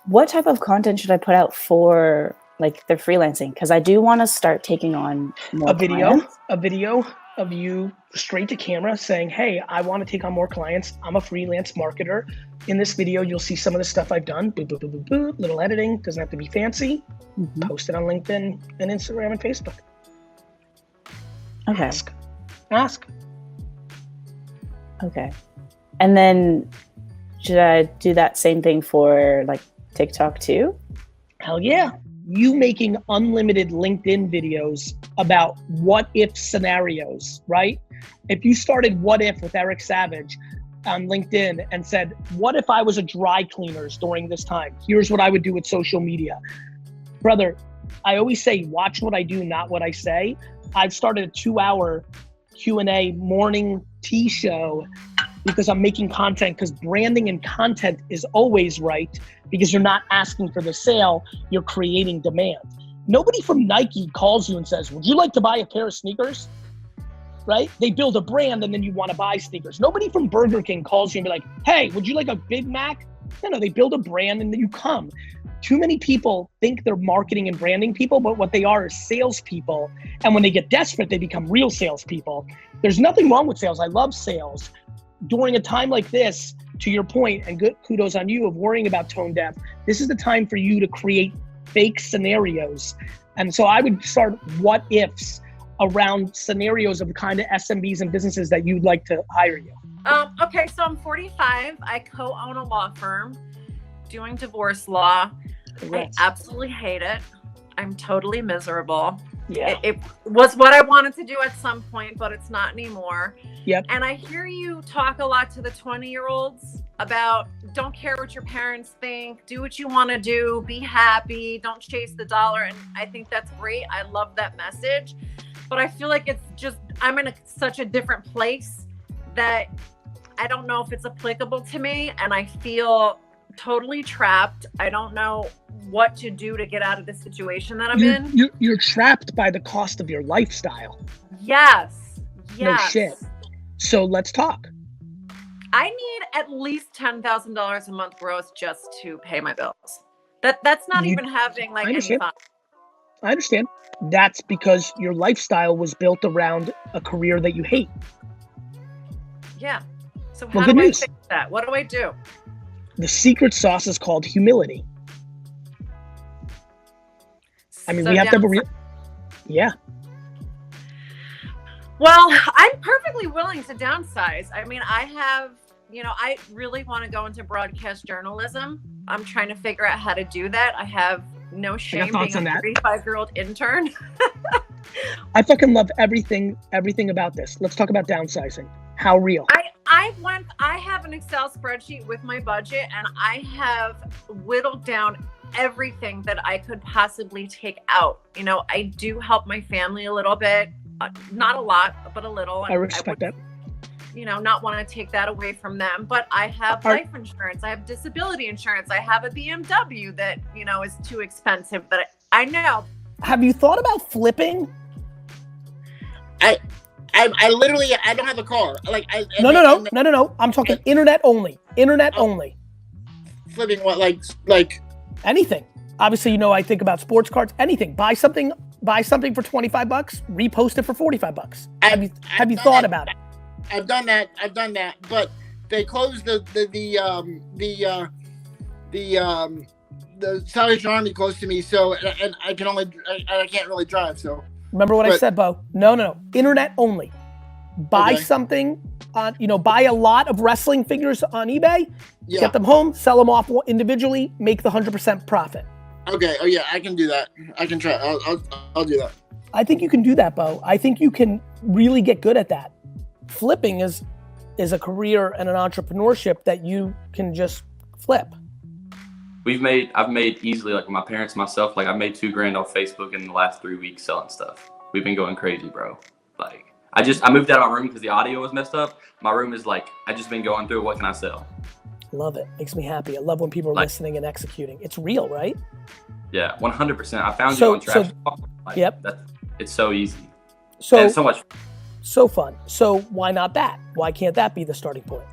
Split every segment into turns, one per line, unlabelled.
what type of content should I put out for like the freelancing? Because I do want to start taking on more clients.
A video of you straight to camera saying, hey, I want to take on more clients. I'm a freelance marketer. In this video, you'll see some of the stuff I've done. Boop, boop, boop, boop, boop. Little editing, doesn't have to be fancy. Post it on LinkedIn and Instagram and Facebook.
Okay.
Ask.
Okay. And then should I do that same thing for like TikTok too?
Hell yeah. You making unlimited LinkedIn videos about what if scenarios, right? If you started what if with Eric Savage on LinkedIn and said, what if I was a dry cleaners during this time? Here's what I would do with social media. Brother, I always say, watch what I do, not what I say. I've started a 2-hour Q&A morning tea show because I'm making content, because branding and content is always right, because you're not asking for the sale, you're creating demand. Nobody from Nike calls you and says, would you like to buy a pair of sneakers? Right? They build a brand and then you want to buy sneakers. Nobody from Burger King calls you and be like, hey, would you like a Big Mac? No, they build a brand and then you come. Too many people think they're marketing and branding people, but what they are is salespeople. And when they get desperate, they become real salespeople. There's nothing wrong with sales. I love sales. During a time like this, to your point, and good kudos on you of worrying about tone deaf, this is the time for you to create fake scenarios. And so I would start what ifs around scenarios of the kind of SMBs and businesses that you'd like to hire you.
Okay, so I'm 45. I co-own a law firm doing divorce law.
Congrats.
I absolutely hate it. I'm totally miserable.
Yeah.
It was what I wanted to do at some point, but it's not anymore.
Yep.
And I hear you talk a lot to the 20-year-olds about don't care what your parents think, do what you want to do, be happy, don't chase the dollar. And I think that's great. I love that message. But I feel like it's just, I'm in such a different place that I don't know if it's applicable to me. And I feel totally trapped. I don't know what to do to get out of the situation that I'm in.
You're trapped by the cost of your lifestyle.
Yes.
No shit. So let's talk.
I need at least $10,000 a month gross just to pay my bills. That's not even having like any fun.
I understand. That's because your lifestyle was built around a career that you hate.
Yeah. So how do I fix that? What do I do?
The secret sauce is called humility. I mean, we have to have yeah.
Well, I'm perfectly willing to downsize. I mean, I have, I really want to go into broadcast journalism. I'm trying to figure out how to do that. I have no shame being a 35-year-old intern.
I fucking love everything about this. Let's talk about downsizing. How real?
I have an Excel spreadsheet with my budget, and I have whittled down everything that I could possibly take out. I do help my family a little bit, not a lot, but a little.
I respect that.
Not want to take that away from them, but I have life insurance. I have disability insurance. I have a BMW that, is too expensive, but I know.
Have you thought about flipping?
I literally, I don't have a car.
No. I'm talking internet only. Internet only.
Flipping what? Like
anything. Obviously, I think about sports cards. Anything. Buy something for $25. Repost it for $45. Have you thought about it?
I've done that. But they closed the Salvation Army close to me, so and I can't really drive. So
remember what I said, Bo? No. Internet only. Buy something on, buy a lot of wrestling figures on eBay. Yeah. Get them home, sell them off individually, make the 100% profit.
Okay. Oh yeah, I can do that. I can try. I'll do that.
I think you can do that, Bo. I think you can really get good at that. Flipping is a career and an entrepreneurship that you can just flip.
I've made easily, like my parents, myself, like I made $2,000 off Facebook in the last 3 weeks selling stuff. We've been going crazy, bro. Like I moved out of my room because the audio was messed up. My room is like, I just been going through, what can I sell?
Love it. Makes me happy. I love when people are listening and executing. It's real, right?
Yeah, 100%. I found you on Trash Talk.
Yep.
It's so easy.
So
so much.
So fun. So why not that? Why can't that be the starting point?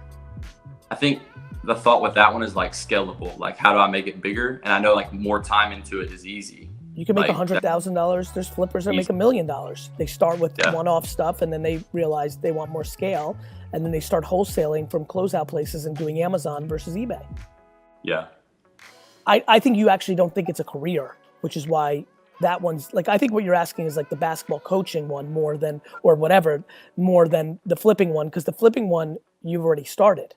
I think the thought with that one is like scalable. Like, how do I make it bigger? And I know like more time into it is easy.
You can make
like,
$100,000. There's flippers that make $1 million. They start with one-off stuff, and then they realize they want more scale, and then they start wholesaling from closeout places and doing Amazon versus eBay.
Yeah.
I think you actually don't think it's a career, which is why that one's like, I think what you're asking is like the basketball coaching one more than, or whatever, more than the flipping one, because the flipping one, you've already started.